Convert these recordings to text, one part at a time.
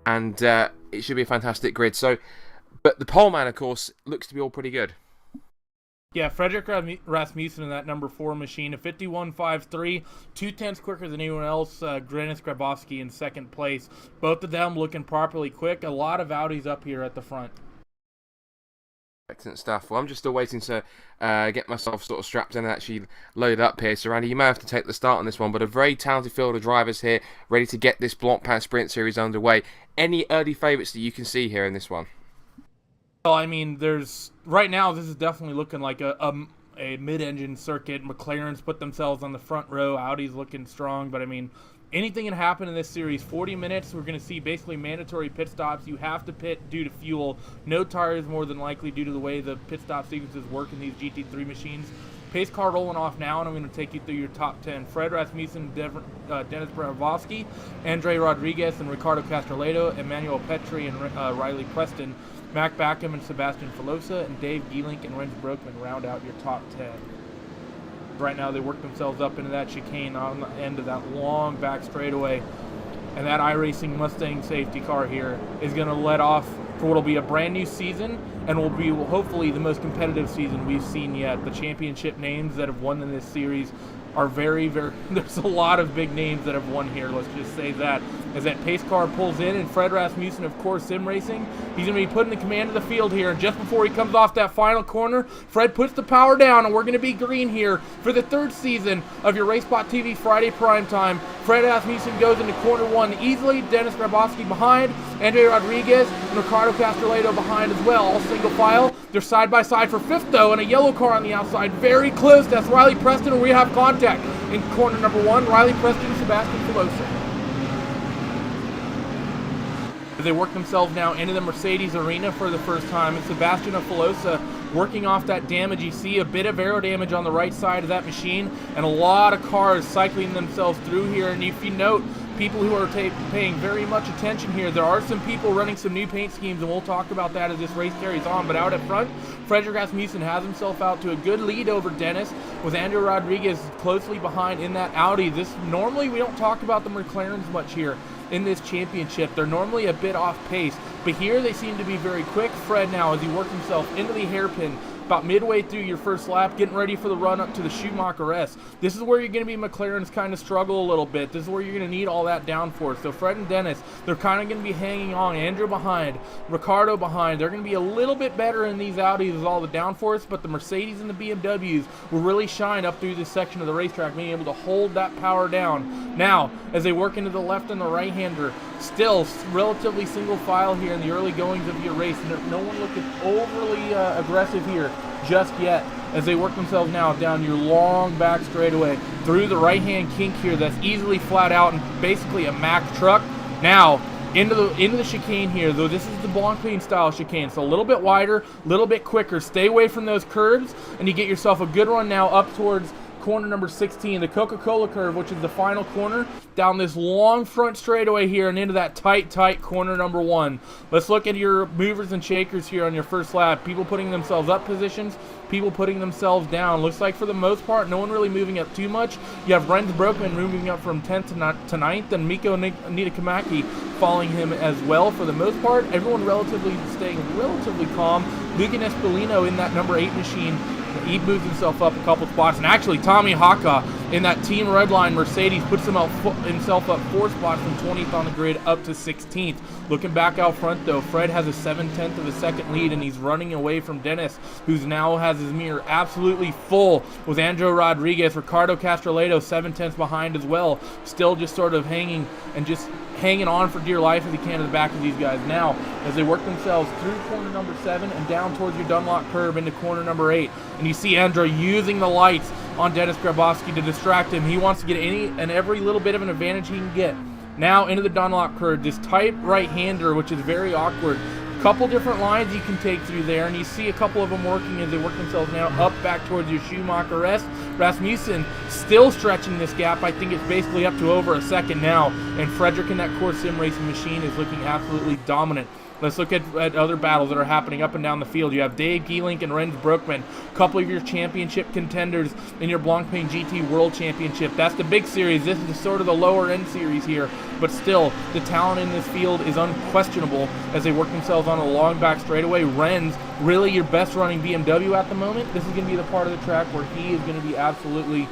and it should be a fantastic grid. So, but the pole man, of course, looks to be all pretty good. Yeah, Frederick Rasmussen in that number 4 machine, a 51.53, 2/10 quicker than anyone else. Denis Grabowski in second place. Both of them looking properly quick. A lot of Audis up here at the front. Excellent stuff. Well, I'm just still waiting to get myself sort of strapped in and actually loaded up here. So, Randy, you may have to take the start on this one, but a very talented field of drivers here, ready to get this Blancpain Sprint Series underway. Any early favourites that you can see here in this one? Well, I mean, right now this is definitely looking like a mid-engine circuit. McLaren's put themselves on the front row. Audi's looking strong, but I mean, anything can happen in this series. 40 minutes, we're going to see basically mandatory pit stops. You have to pit due to fuel. No tires more than likely due to the way the pit stop sequences work in these GT3 machines. Pace car rolling off now, and I'm going to take you through your top 10. Fred Rasmussen, Denis Grabowski, Andre Rodriguez, and Ricardo Castrolato, Emmanuel Petri, and Riley Preston, Mac Backham and Sebastian Filosa, and Dave Gielink and Renz Broekman round out your top 10. Right now they work themselves up into that chicane on the end of that long back straightaway. And that iRacing Mustang safety car here is going to let off for what will be a brand new season and will be hopefully the most competitive season we've seen yet. The championship names that have won in this series are very, there's a lot of big names that have won here, let's just say that. As that pace car pulls in, and Fred Rasmussen, of course, sim racing, he's going to be putting the command of the field here, and just before he comes off that final corner, Fred puts the power down, and we're going to be green here for the 3rd season of your RaceSpotTV Friday primetime. Fred Rasmussen goes into corner 1 easily, Denis Grabowski behind, Andre Rodriguez and Ricardo Castrolato behind as well, all single file. They're side by side for 5th though, and a yellow car on the outside, very close. That's Riley Preston, and we have contact in corner number 1, Riley Preston and Sebastian Filosa. As they work themselves now into the Mercedes arena for the first time, and Sebastian Filosa working off that damage. You see a bit of aero damage on the right side of that machine, and a lot of cars cycling themselves through here. And if you note, people who are paying very much attention here, there are some people running some new paint schemes, and we'll talk about that as this race carries on. But out at front, Frederick Rasmussen has himself out to a good lead over Dennis, with Andrew Rodriguez closely behind in that Audi. Normally we don't talk about the McLarens much here in this championship. They're normally a bit off pace, but here they seem to be very quick. Fred now, as he works himself into the hairpin, about midway through your first lap, getting ready for the run up to the Schumacher S. This is where you're going to be McLaren's kind of struggle a little bit. This is where you're going to need all that downforce. So Fred and Dennis, they're kind of going to be hanging on. Andrew behind, Ricardo behind. They're going to be a little bit better in these Audis with all the downforce, but the Mercedes and the BMWs will really shine up through this section of the racetrack, being able to hold that power down. Now, as they work into the left and the right-hander, still relatively single file here in the early goings of your race. No one looking overly aggressive here just yet, as they work themselves now down your long back straightaway through the right-hand kink here that's easily flat out and basically a Mack truck. Now into the chicane here, though this is the Blancpain style chicane, so a little bit wider, a little bit quicker. Stay away from those curves, and you get yourself a good run now up towards corner number 16, the Coca-Cola curve, which is the final corner, down this long front straightaway here and into that tight corner number 1. Let's look at your movers and shakers here on your first lap. People putting themselves up positions, people putting themselves down. Looks like for the most part, no one really moving up too much. You have Renz Broekman moving up from 10th to 9th, and Miko Niederkamaki following him as well. For the most part, everyone staying relatively calm. Lugan Espolino in that number 8 machine, he moves himself up a couple spots, and actually Tommy Haka in that Team Redline Mercedes puts himself up 4 spots from 20th on the grid up to 16th. Looking back out front though, Fred has a 7/10 of a second lead, and he's running away from Dennis, who's now has his mirror absolutely full with Andrew Rodriguez. Ricardo Castrolato 7/10 behind as well, still just sort of hanging on for dear life as he can in the back of these guys. Now, as they work themselves through corner number 7 and down towards your Dunlop curve into corner number 8, and you see Andrew using the lights on Denis Grabowski to distract him. He wants to get any and every little bit of an advantage he can get. Now into the Dunlop curve, this tight right-hander, which is very awkward. Couple different lines you can take through there, and you see a couple of them working as they work themselves now up back towards your Schumacher S. Rasmussen still stretching this gap. I think it's basically up to over a second now, and Frederick in that core sim racing machine is looking absolutely dominant. Let's look at other battles that are happening up and down the field. You have Dave Gielink and Renz Broekman, a couple of your championship contenders in your Blancpain GT World Championship. That's the big series. This is sort of the lower end series here, but still, the talent in this field is unquestionable as they work themselves on a long back straightaway. Renz, really your best running BMW at the moment. This is going to be the part of the track where he is going to be absolutely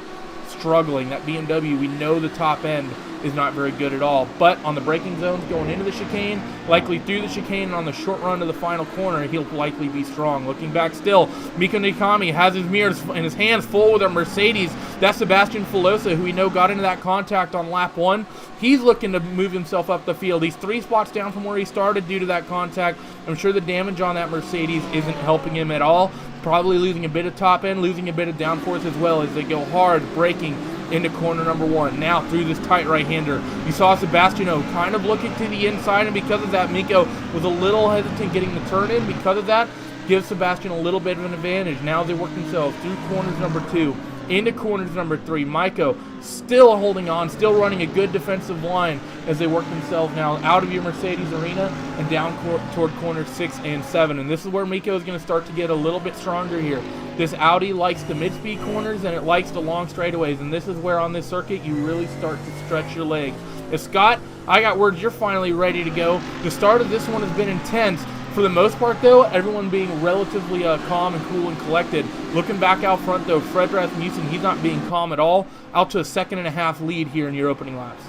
struggling. That BMW, we know the top end is not very good at all, but on the braking zones going into the chicane, likely through the chicane, and on the short run to the final corner, he'll likely be strong. Looking back still, Miko Nikami has his mirrors and his hands full with a Mercedes. That's Sebastian Filosa, who we know got into that contact on lap 1. He's looking to move himself up the field. He's 3 spots down from where he started due to that contact. I'm sure the damage on that Mercedes isn't helping him at all. Probably losing a bit of top end, losing a bit of downforce as well as they go hard, braking into corner number 1. Now through this tight right-hander. You saw Sebastiano kind of looking to the inside, and because of that, Miko was a little hesitant getting the turn in. Because of that, gives Sebastian a little bit of an advantage. Now they work themselves through corners number 2, into corners number 3. Miko still holding on, still running a good defensive line as they work themselves now out of your Mercedes arena and down toward corners 6 and 7. And this is where Miko is going to start to get a little bit stronger here. This Audi likes the mid-speed corners and it likes the long straightaways, and this is where on this circuit you really start to stretch your legs. Scott, I got word you're finally ready to go. The start of this one has been intense. For the most part, though, everyone being relatively calm and cool and collected. Looking back out front, though, Fred Rasmussen, he's not being calm at all. Out to a 2.5 lead here in your opening laps.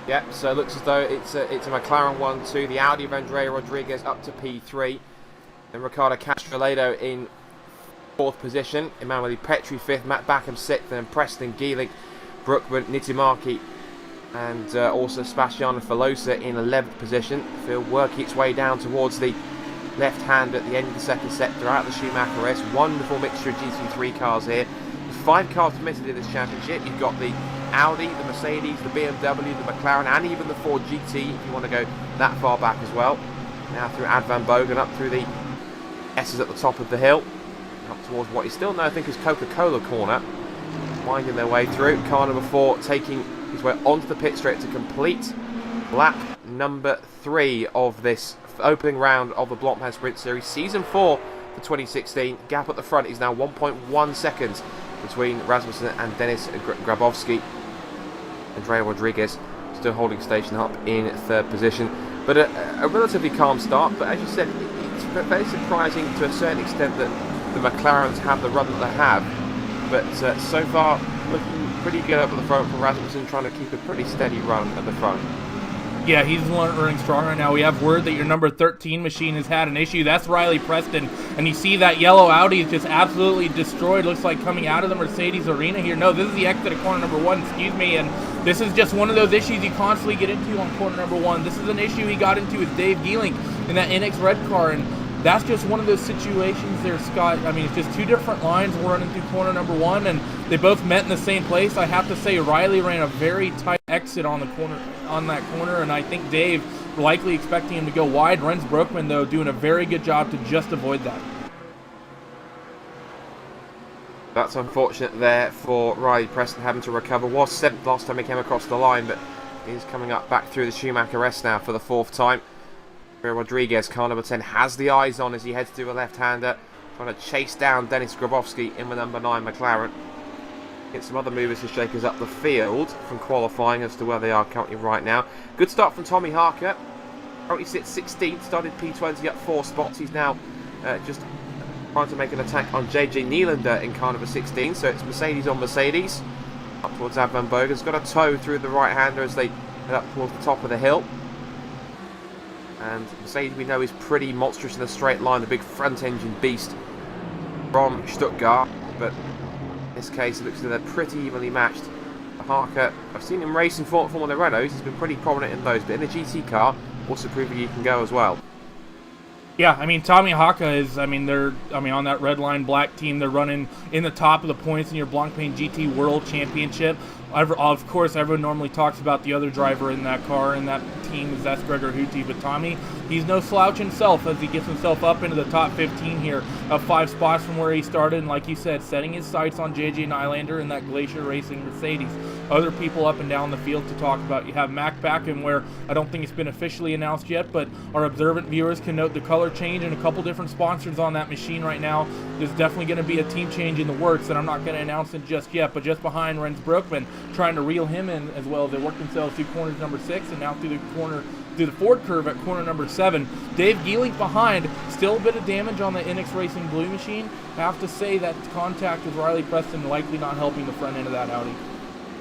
Yep, so it looks as though it's a McLaren 1-2. The Audi of Andrea Rodriguez up to P3. And Ricardo Castroledo in 4th position. Emanuele Petri 5th. Matt Backham 6th. And Preston Gielink, Brookman, Nitimaki, and also Sebastiano Filosa in 11th position. He'll work its way down towards the left hand at the end of the second sector out of the Schumacher S. Wonderful mixture of GT3 cars here. There's 5 cars permitted in this championship. You've got the Audi, the Mercedes, the BMW, the McLaren, and even the Ford GT if you want to go that far back as well. Now through Ad Van Bogen, up through the S's at the top of the hill, up towards what is still known, I think, as Coca-Cola corner. Winding their way through. Car number 4 taking his way onto the pit straight to complete lap number 3 of this opening round of the Blancpain Sprint Series Season 4 for 2016. Gap at the front is now 1.1 seconds between Rasmussen and Denis Grabowski. Andrea Rodriguez still holding station up in 3rd position. But a relatively calm start, but as you said, it's very surprising to a certain extent that the McLarens have the run that they have. But so far, looking pretty good up at the front for Rasmussen, trying to keep a pretty steady run at the front. Yeah, he's running strong right now. We have word that your number 13 machine has had an issue. That's Riley Preston. And you see that yellow Audi is just absolutely destroyed. Looks like coming out of the Mercedes arena here. No, this is the exit of corner number 1, excuse me. And this is just one of those issues you constantly get into on corner number 1. This is an issue he got into with Dave Gielink in that NX Red car. And that's just one of those situations there, Scott. I mean, it's just 2 different lines running through corner number 1, and they both met in the same place. I have to say, Riley ran a very tight exit on that corner, and I think Dave likely expecting him to go wide. Renz Broekman, though, doing a very good job to just avoid that. That's unfortunate there for Riley Preston, having to recover. Was 7th last time he came across the line, but he's coming up back through the Schumacher S now for the 4th time. Rodriguez, car number 10, has the eyes on as he heads to a left-hander, trying to chase down Denis Grabowski in the number 9 McLaren. Get some other movers and shakers up the field from qualifying as to where they are currently right now. Good start from Tommy Harker. Currently sits 16th, started P20 up 4 spots. He's now just trying to make an attack on JJ Nylander in car number 16. So it's Mercedes on Mercedes. Up towards Ad Van Bogen's got a toe through the right-hander as they head up towards the top of the hill. And Mercedes, we know, is pretty monstrous in a straight line, the big front-engine beast from Stuttgart. But in this case, it looks like they're pretty evenly matched. Harker, I've seen him race in Formula Renaults. He's been pretty prominent in those, but in a GT car, also proving he can go as well. Yeah, I mean, Tommy Haka is, they're on that red line black team. They're running in the top of the points in your Blancpain GT World Championship. Of course, everyone normally talks about the other driver in that car and that team is that's Gregor Houti, but Tommy, he's no slouch himself as he gets himself up into the top 15 here, up 5 spots from where he started, and like you said, setting his sights on JJ Nylander and that Glacier Racing Mercedes. Other people up and down the field to talk about. You have Mac Backham, where I don't think it's been officially announced yet, but our observant viewers can note the color change and a couple different sponsors on that machine right now. There's definitely going to be a team change in the works that I'm not going to announce it just yet, but just behind Renz Brookman, trying to reel him in as well. They work themselves through corners number 6 and now through the Ford curve at corner number 7. Dave Geeling behind, still a bit of damage on the NX Racing Blue machine. I have to say that contact with Riley Preston likely not helping the front end of that Audi.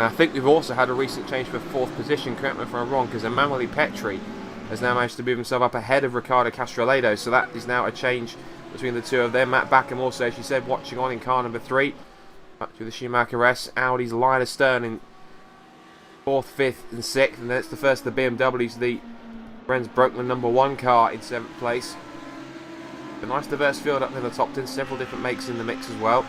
I think we've also had a recent change for 4th position, correct me if I'm wrong, because Emanuele Petri has now managed to move himself up ahead of Ricardo Castroledo, so that is now a change between the two of them. Matt Backham also, as you said, watching on in car number 3, up to the Schumacher S. Audi's line astern in 4th, 5th and 6th, and then it's the first of the BMWs, the Renz Brookman number 1 car in 7th place. A nice diverse field up in the top 10, several different makes in the mix as well.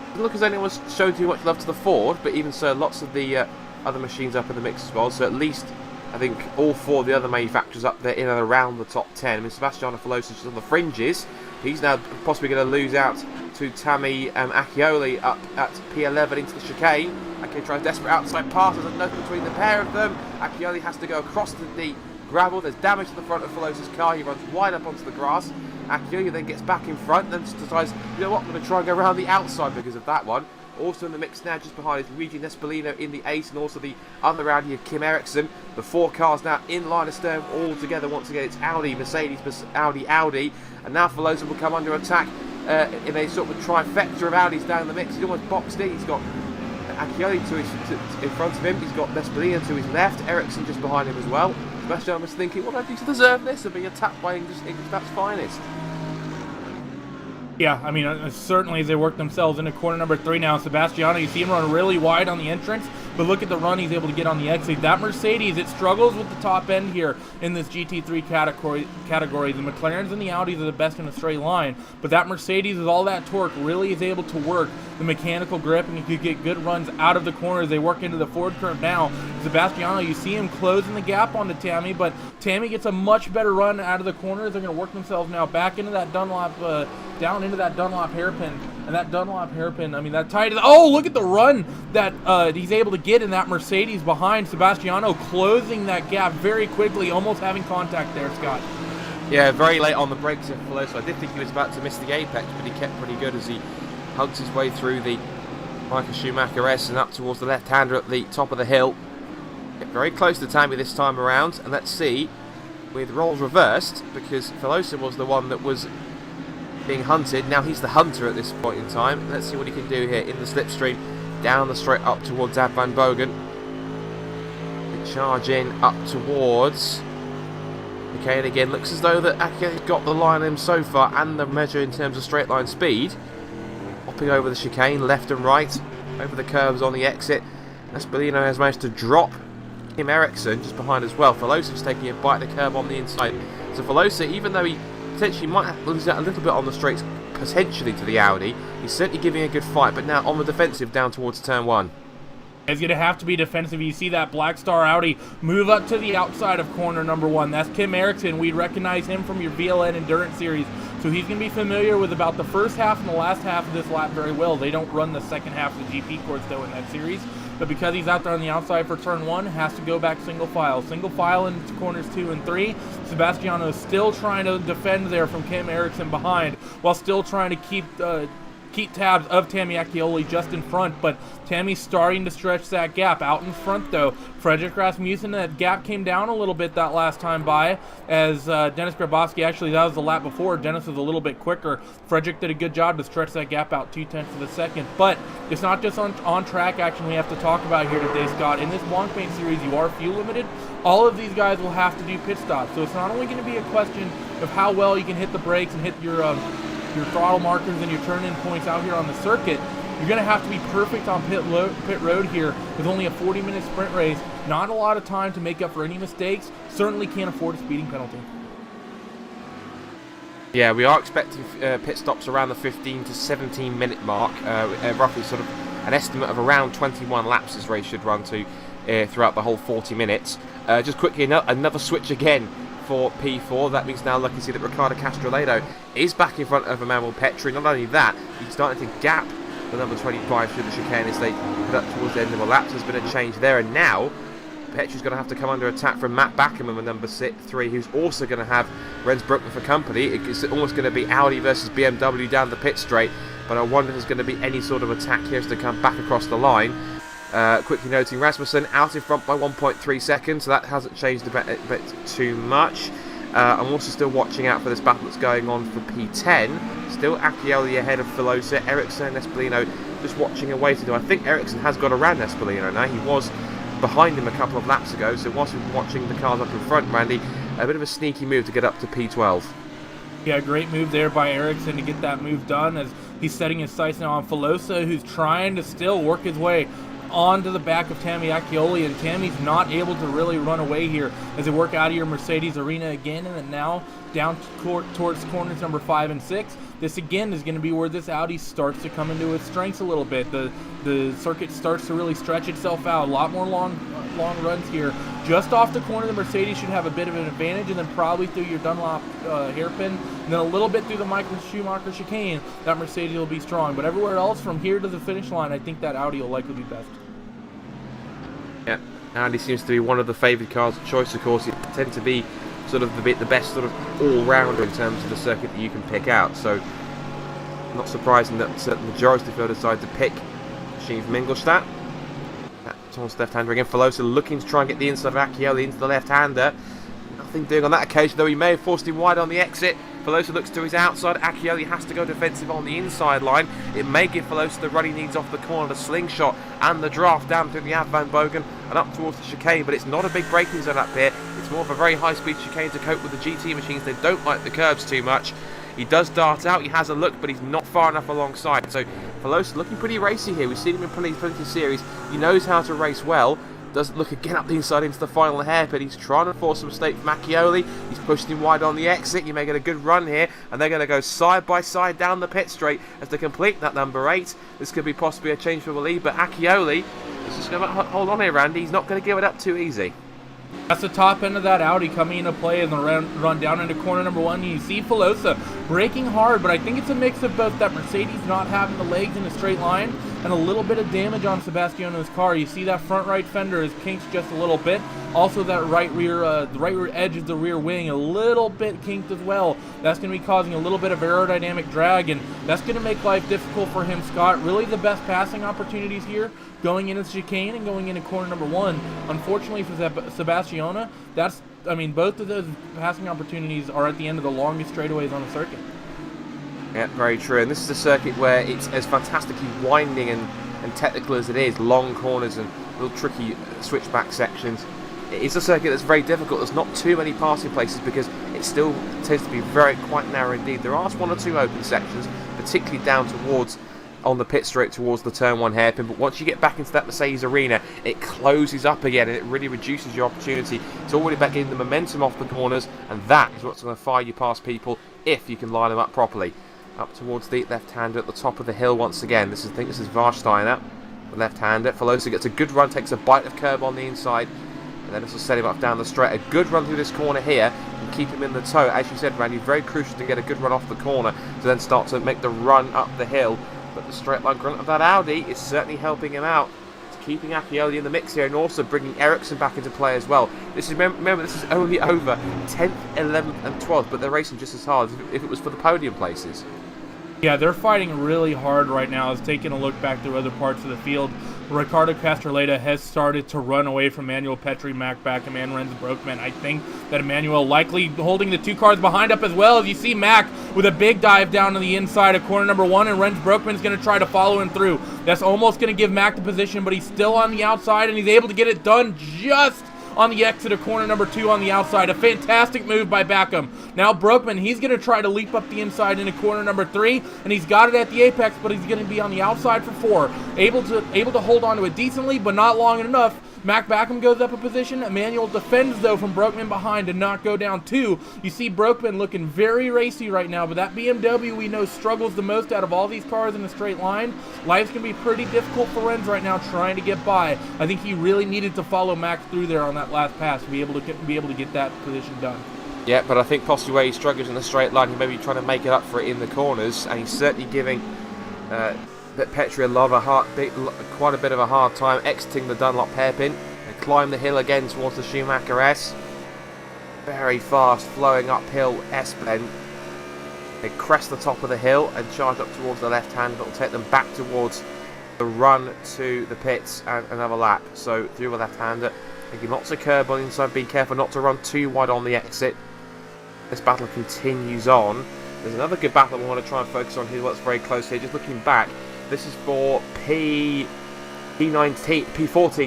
Doesn't look as anyone's shown too much love to the Ford, but even so, lots of the other machines up in the mix as well. So at least, I think, all 4 of the other manufacturers up there in and around the top 10. I mean, Sebastiano Veloso is on the fringes. He's now possibly going to lose out to Tammy Accioli up at P11 into the chicane. Accioli tries desperate outside pass. There's a note between the pair of them. Accioli has to go across the gravel. There's damage to the front of Veloso's car. He runs wide up onto the grass. Accioli then gets back in front, then decides, you know what, I'm going to try and go around the outside because of that one. Also in the mix now, just behind is Luigi Nespolino in the 8, and also the other Audi of Kim Eriksson. The 4 cars now in line astern all together. Once again, it's Audi, Mercedes, Audi, and now Veloso will come under attack in a sort of trifecta of Audis down the mix. He's almost boxed in. He's got Accioli in front of him. He's got Nespolino to his left. Eriksson just behind him as well. Sebastian was thinking, what do I do to deserve this? And being attacked by English Stats finest. Yeah, I mean, certainly as they work themselves into corner number 3 now. Sebastiano, you see him run really wide on the entrance, but look at the run he's able to get on the exit. That Mercedes, it struggles with the top end here in this GT3 category. The McLarens and the Audis are the best in a straight line, but that Mercedes with all that torque really is able to work the mechanical grip, and you could get good runs out of the corners. They work into the Ford curve now. Sebastiano, you see him closing the gap onto Tammy, but Tammy gets a much better run out of the corners. They're going to work themselves now back into that Dunlop, down into that Dunlop hairpin, and that Dunlop hairpin, I mean, that tight is, oh, look at the run that he's able to get in that Mercedes behind Sebastiano, closing that gap very quickly, almost having contact there, Scott. Yeah, very late on the brakes in Veloso. I did think he was about to miss the apex, but he kept pretty good as he hugs his way through the Michael Schumacher S and up towards the left-hander at the top of the hill. Get very close to Tammy this time around, and let's see, with roles reversed, because Veloso was the one that was being hunted. Now he's the hunter at this point in time. Let's see what he can do here in the slipstream, down the straight up towards Ab van Bogen. They charge in up towards okay, and again looks as though that Accioli's got the line in so far and the measure in terms of straight line speed. Hopping over the chicane left and right, over the curves on the exit. Nespolino has managed to drop Kim Eriksson just behind as well. Veloso's taking a bite of the curb on the inside. So Veloso, even though he potentially might lose out a little bit on the straights, potentially to the Audi, he's certainly giving a good fight, but now on the defensive down towards turn 1. It's going to have to be defensive. You see that Black Star Audi move up to the outside of corner number 1. That's Kim Eriksson. We'd recognize him from your VLN Endurance Series. So he's going to be familiar with about the first half and the last half of this lap very well. They don't run the second half of the GP course, though, in that series. But because he's out there on the outside for turn 1, has to go back single file. Single file into corners 2 and 3. Sebastiano is still trying to defend there from Kim Eriksson behind, while still trying to keep tabs of Tammy Accioli just in front, but Tammy's starting to stretch that gap out in front though. Frederick Rasmussen, that gap came down a little bit that last time by, as Dennis Grabowski, actually that was the lap before, Dennis was a little bit quicker. Frederick did a good job to stretch that gap out 0.2 of a second, but it's not just on track action we have to talk about here today, Scott. In this Blancpain series, you are fuel limited. All of these guys will have to do pit stops, so it's not only going to be a question of how well you can hit the brakes and hit your throttle markers and your turn-in points out here on the circuit. You're going to have to be perfect on pit road here with only a 40-minute sprint race. Not a lot of time to make up for any mistakes. Certainly can't afford a speeding penalty. Yeah, we are expecting pit stops around the 15 to 17 minute mark, roughly sort of an estimate of around 21 laps this race should run to throughout the whole 40 minutes. Just quickly, another switch again for P4. That means now lucky to see that Riccardo Castroledo is back in front of Emmanuel Petri. Not only that, he's starting to gap the number 25 through the chicane as they head up towards the end of the laps. There's been a change there, and now Petri's going to have to come under attack from Matt Backerman with number 3, who's also going to have Rens Broekman for company. It's almost going to be Audi versus BMW down the pit straight, but I wonder if there's going to be any sort of attack here as they come back across the line. Quickly noting Rasmussen out in front by 1.3 seconds, so that hasn't changed a bit too much. I'm also still watching out for this battle that's going on for P10. Still Accioli ahead of Filosa. Ericsson and Espolino just watching and waiting. I think Ericsson has got around Espolino now. He was behind him a couple of laps ago, so whilst we've been watching the cars up in front, Randy, a bit of a sneaky move to get up to P12. Yeah, great move there by Ericsson to get that move done as he's setting his sights now on Filosa, who's trying to still work his way onto the back of Tammy Accioli, and Tammy's not able to really run away here as they work out of your Mercedes arena again, and then now down towards corners number 5 and 6. This again is going to be where this Audi starts to come into its strengths a little bit. The circuit starts to really stretch itself out. A lot more long runs here. Just off the corner, the Mercedes should have a bit of an advantage, and then probably through your Dunlop hairpin, and then a little bit through the Michael Schumacher chicane, that Mercedes will be strong. But everywhere else, from here to the finish line, I think that Audi will likely be best. Yeah, Audi seems to be one of the favoured cars of choice. Of course, it tends to be sort of the best sort of all-rounder in terms of the circuit that you can pick out. So, not surprising that the majority of the field decided to pick machine from Ingolstadt. Towards left-hander again. Filosa looking to try and get the inside of Accioli into the left-hander. Nothing doing on that occasion, though he may have forced him wide on the exit. Filosa looks to his outside. Accioli has to go defensive on the inside line. It may give Filosa the run he needs off the corner, the slingshot and the draft down through the Av van Bogen and up towards the chicane. But it's not a big braking zone up here. It's more of a very high-speed chicane to cope with the GT machines. They don't like the curbs too much. He does dart out, he has a look, but he's not far enough alongside. So Filosa looking pretty racy here. We've seen him in plenty of series. He knows how to race well. Doesn't look again up the inside into the final hairpin. He's trying to force a mistake from Accioli. He's pushed him wide on the exit. You may get a good run here, and they're going to go side by side down the pit straight as they complete that number 8. This could be possibly a change for the lead, but Accioli is just going to hold on here, Randy. He's not going to give it up too easy. That's the top end of that Audi coming into play and the run down into corner number 1. You see Filosa braking hard, but I think it's a mix of both that Mercedes not having the legs in a straight line and a little bit of damage on Sebastiano's car. You see that front right fender is kinked just a little bit. Also that the right rear edge of the rear wing a little bit kinked as well. That's going to be causing a little bit of aerodynamic drag, and that's going to make life difficult for him, Scott. Really the best passing opportunities here going into the chicane and going into corner number 1. Unfortunately for Sebastiano, both of those passing opportunities are at the end of the longest straightaways on the circuit. Yeah, very true. And this is a circuit where it's as fantastically winding and technical as it is. Long corners and little tricky switchback sections. It's a circuit that's very difficult. There's not too many passing places because it still tends to be quite narrow indeed. There are 1 or 2 open sections, particularly down towards on the pit straight towards the turn 1 hairpin, but once you get back into that Mercedes arena, it closes up again and it really reduces your opportunity to already back in the momentum off the corners, and that is what's going to fire you past people if you can line them up properly. Up towards the left-hander at the top of the hill once again. I think this is Warsteiner, the left-hander. Filosa gets a good run, takes a bite of curb on the inside, and then this will set him up down the straight. A good run through this corner here and keep him in the tow. As you said, Randy, very crucial to get a good run off the corner to then start to make the run up the hill. But the straight line grunt of that Audi is certainly helping him out. It's keeping Accioli in the mix here and also bringing Ericsson back into play as well. Remember, this is only over 10th, 11th and 12th, but they're racing just as hard as if it was for the podium places. Yeah, they're fighting really hard right now. As taking a look back through other parts of the field, Riccardo Castroleta has started to run away from Emmanuel Petri, Mac Backham, and Rens Broekman. I think that Emmanuel likely holding the 2 cars behind up as well. As you see Mac with a big dive down to the inside of corner number 1, and Rens Broekman is going to try to follow him through. That's almost going to give Mac the position, but he's still on the outside, and he's able to get it done just on the exit of corner number 2 on the outside. A fantastic move by Backham. Now Broekman, he's going to try to leap up the inside into corner number 3, and he's got it at the apex, but he's going to be on the outside for 4. Able to hold on to it decently, but not long enough. Mac Backham goes up a position. Emmanuel defends, though, from Brokeman behind to not go down 2. You see Brokeman looking very racy right now, but that BMW we know struggles the most out of all these cars in a straight line. Life's going to be pretty difficult for Renz right now trying to get by. I think he really needed to follow Max through there on that last pass to be able to get that position done. Yeah, but I think possibly where he struggles in the straight line, he may be trying to make it up for it in the corners, and he's certainly giving Petri quite a bit of a hard time exiting the Dunlop hairpin and climb the hill again towards the Schumacher S. Very fast, flowing uphill S bend. They crest the top of the hill and charge up towards the left hand. That will take them back towards the run to the pits and another lap. So through the left hander, making lots of curb on the inside. Be careful not to run too wide on the exit. This battle continues on. There's another good battle we want to try and focus on here. What's very close here. Just looking back, this is for P14.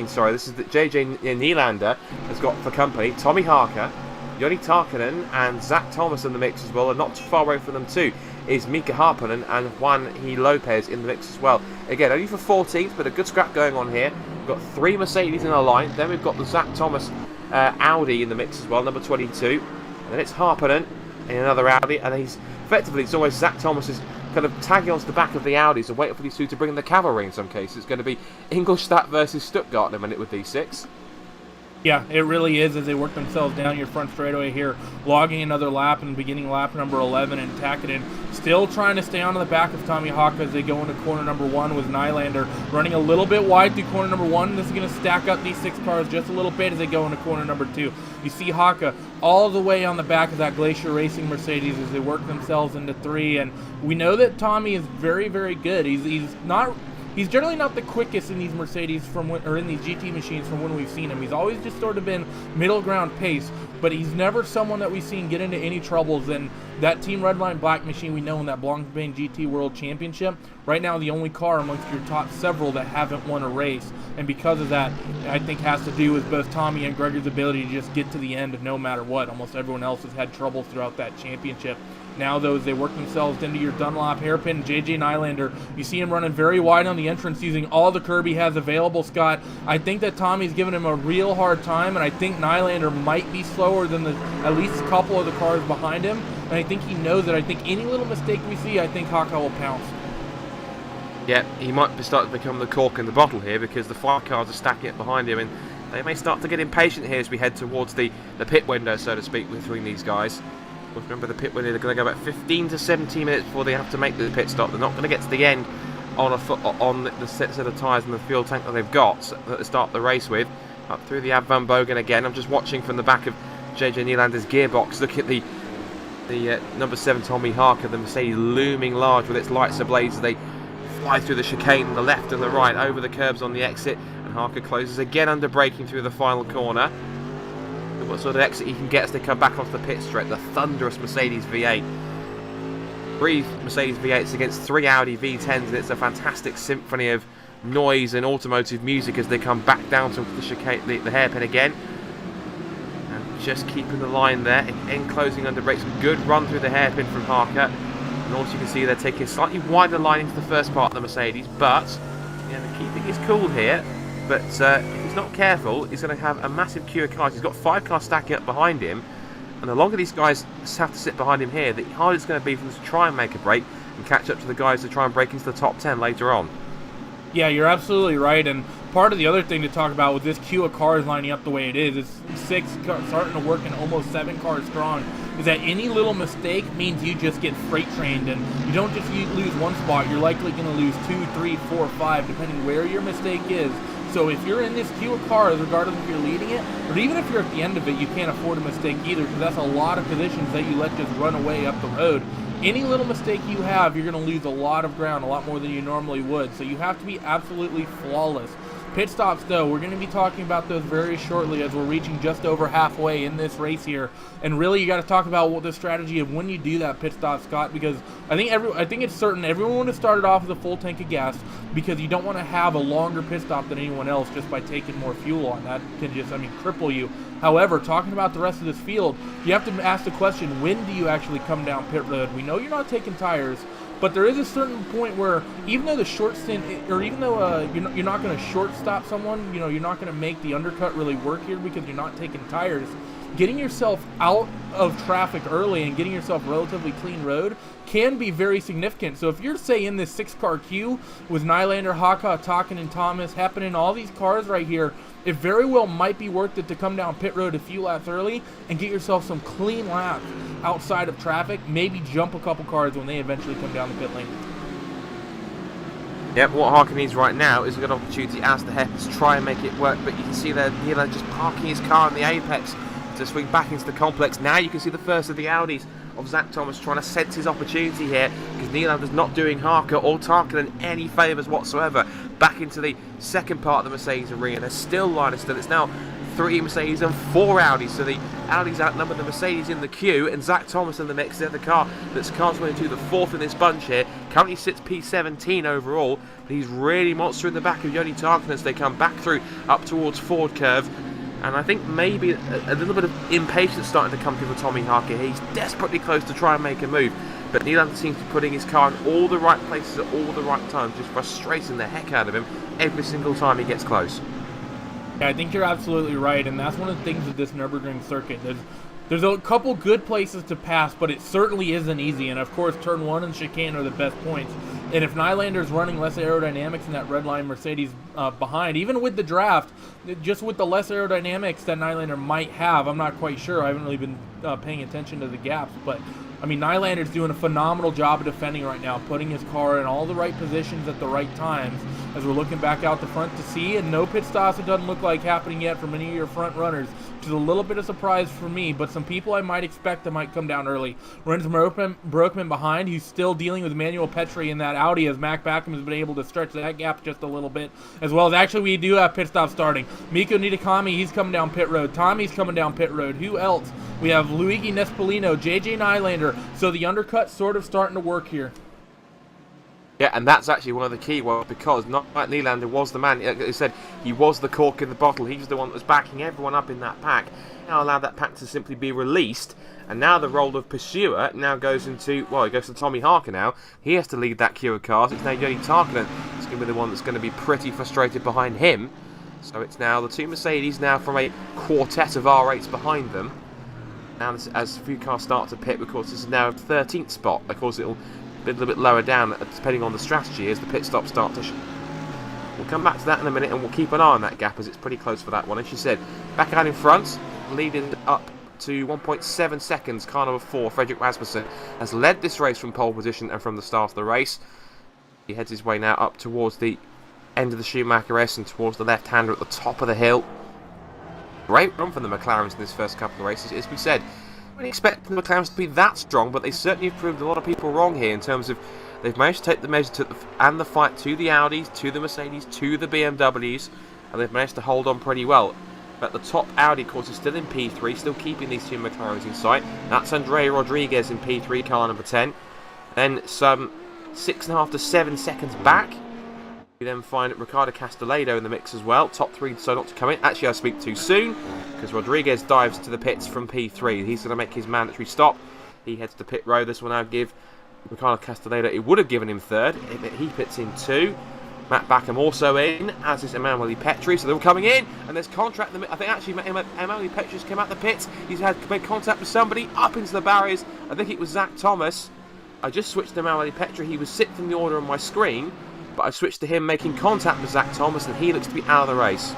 Sorry, this is the JJ Nylander has got for company Tommy Harker, Joni Tarkkanen, and Zach Thomas in the mix as well. And not too far away from them too is Mika Harponen and Juan He Lopez in the mix as well. Again, only for 14th, but a good scrap going on here. We've got 3 Mercedes in a line. Then we've got the Zach Thomas Audi in the mix as well, number 22. And then it's Harponen in another Audi, and he's effectively, it's always Zach Thomas is kind of tagging onto the back of the Audis and waiting for these two to bring in the cavalry in some cases. It's going to be Ingolstadt versus Stuttgart in a minute with these 6. Yeah, it really is as they work themselves down your front straightaway here, logging another lap and beginning lap number 11, and Tarkkanen still trying to stay on the back of Tommy Hawk as they go into corner number 1 with Nylander running a little bit wide through corner number 1. This is going to stack up these 6 cars just a little bit as they go into corner number 2. You see Haka all the way on the back of that Glacier Racing Mercedes as they work themselves into 3, and we know that Tommy is very, very good. He's generally not the quickest in these Mercedes or in these GT machines from when we've seen him. He's always just sort of been middle ground pace, but he's never someone that we've seen get into any troubles. And that Team Redline Black machine we know in that Blancpain GT World Championship, right now the only car amongst your top several that haven't won a race. And because of that, I think has to do with both Tommy and Gregor's ability to just get to the end no matter what. Almost everyone else has had trouble throughout that championship. Now, though, as they work themselves into your Dunlop hairpin, JJ Nylander, you see him running very wide on the entrance using all the curb he has available, Scott. I think that Tommy's giving him a real hard time, and I think Nylander might be slower than at least a couple of the cars behind him, and I think he knows that. I think any little mistake we see, I think Haka will pounce. Yeah, he might be starting to become the cork in the bottle here because the 5 cars are stacking it behind him, and they may start to get impatient here as we head towards the pit window, so to speak, between these guys. Remember, the pit window, they're going to go about 15 to 17 minutes before they have to make the pit stop. They're not going to get to the end on the set of tyres and the fuel tank that they've got that they start the race with. Up through the Ab Van Bogen again. I'm just watching from the back of JJ Nylander's gearbox. Look at the number 7 Tommy Harker, the Mercedes looming large with its lights ablaze as they fly through the chicane on the left and the right, over the curbs on the exit. And Harker closes again under braking through the final corner. What sort of exit he can get as they come back onto the pit straight. The thunderous Mercedes V8. 3 Mercedes V8s against 3 Audi V10s, and it's a fantastic symphony of noise and automotive music as they come back down to the chicane, the hairpin again. And just keeping the line there, in closing under brakes. Good run through the hairpin from Harker. And also you can see they're taking a slightly wider line into the first part of the Mercedes, but they're keeping his cool here. But if he's not careful, he's going to have a massive queue of cars. He's got 5 cars stacking up behind him, and the longer these guys have to sit behind him here, the harder it's going to be for them to try and make a break and catch up to the guys to try and break into the top 10 later on. Yeah, you're absolutely right, and part of the other thing to talk about with this queue of cars lining up the way it is, it's 6 cars starting to work in almost 7 cars strong, is that any little mistake means you just get freight trained, and you don't just lose one spot, you're likely going to lose 2, 3, 4, 5, depending where your mistake is. So if you're in this queue of cars, regardless if you're leading it, or even if you're at the end of it, you can't afford a mistake either, because that's a lot of positions that you let just run away up the road. Any little mistake you have, you're going to lose a lot of ground, a lot more than you normally would. So you have to be absolutely flawless. Pit stops, though, we're going to be talking about those very shortly as we're reaching just over halfway in this race here. And really, you got to talk about what the strategy of when you do that pit stop, Scott, because I think it's certain everyone would have started off with a full tank of gas because you don't want to have a longer pit stop than anyone else just by taking more fuel on. That can just, cripple you. However, talking about the rest of this field, you have to ask the question, when do you actually come down pit road? We know you're not taking tires, but there is a certain point where even though the short stint, or even though you're not going to short stop someone, you're not going to make the undercut really work here because you're not taking tires. Getting yourself out of traffic early and getting yourself relatively clean road can be very significant. So if you're, say, in this 6-car queue with Nylander, Haka, Taken, and Thomas, happening all these cars right here, it very well might be worth it to come down pit road a few laps early and get yourself some clean laps outside of traffic, maybe jump a couple cars when they eventually come down the pit lane. Yep, what Harker needs right now is a good opportunity as the Heppers try and make it work, but you can see there, just parking his car in the apex to swing back into the complex. Now you can see the first of the Audis of Zach Thomas trying to sense his opportunity here, because Nylander's not doing Harker or Tarkinen any favours whatsoever. Back into the second part of the Mercedes arena. There's still line of still. It's now 3 Mercedes and 4 Audis, so the Audis outnumber the Mercedes in the queue, and Zach Thomas in the mix. They're the car that's cartwheeling to the 4th in this bunch here. Currently sits P17 overall, but he's really monster in the back of Joni Tarkinen as they come back through up towards Ford Curve. And I think maybe a little bit of impatience starting to come through for Tommy Harker. He's desperately close to try and make a move, but Nylander seems to be putting his car in all the right places at all the right times, just frustrating the heck out of him every single time he gets close. Yeah, I think you're absolutely right, and that's one of the things with this Nürburgring circuit. There's a couple good places to pass, but it certainly isn't easy, and of course turn 1 and chicane are the best points. And if Nylander's running less aerodynamics in that red line Mercedes behind, even with the draft, just with the less aerodynamics that Nylander might have, I'm not quite sure. I haven't really been paying attention to the gaps, but I mean, Nylander's doing a phenomenal job of defending right now, putting his car in all the right positions at the right times as we're looking back out the front to see, and no pit stops, it doesn't look like happening yet for many of your front runners, which is a little bit of surprise for me, but some people I might expect that might come down early. Renz Broekman behind, he's still dealing with Manuel Petri in that Audi as Mac Backham has been able to stretch that gap just a little bit, as well as actually we do have pit stop starting. Miko Nitakami, he's coming down pit road. Tommy's coming down pit road. Who else? We have Luigi Nespolino, JJ Nylander, so the undercut's sort of starting to work here. Yeah, and that's actually one of the key ones, because not like Nylander was the man, like I said, he was the cork in the bottle. He was the one that was backing everyone up in that pack. Now allow that pack to simply be released, and now the role of pursuer now goes into, well, it goes to Tommy Harker now. He has to lead that queue of cars. It's now Joni Tarkinen. It's going to be the one that's going to be pretty frustrated behind him. So it's now the 2 Mercedes now from a quartet of R8s behind them. Now as a few cars start to pit, of course, this is now a 13th spot. Of course, it'll be a little bit lower down depending on the strategy as the pit stops start to... We'll come back to that in a minute, and we'll keep an eye on that gap as it's pretty close for that one. As she said, back out in front, leading up to 1.7 seconds, car number 4, Fredrik Rasmussen, has led this race from pole position and from the start of the race. He heads his way now up towards the end of the Schumacher S and towards the left-hander at the top of the hill. Great run from the McLarens in this first couple of races. As we said, we didn't expect the McLarens to be that strong, but they certainly have proved a lot of people wrong here in terms of they've managed to take the measure and the fight to the Audis, to the Mercedes, to the BMWs, and they've managed to hold on pretty well. But the top Audi, of course, is still in P3, still keeping these 2 McLarens in sight. That's Andrea Rodriguez in P3, car number 10. Then some 6.5 to 7 seconds back, we then find Ricardo Castellado in the mix as well. Top 3 so not to come in. Actually, I speak too soon, because Rodriguez dives to the pits from P3. He's going to make his mandatory stop. He heads to pit road. This will now give Ricardo Castellado, it would have given him 3rd. He pits in 2. Matt Backham also in, as is Emanuele Petri. So they're all coming in, and there's contract. I think actually Emanuele Petri just came out the pits. He's made contact with somebody up into the barriers. I think it was Zach Thomas. I just switched to Emanuele Petri. He was 6th in the order on my screen, but I switched to him making contact with Zach Thomas, and he looks to be out of the race.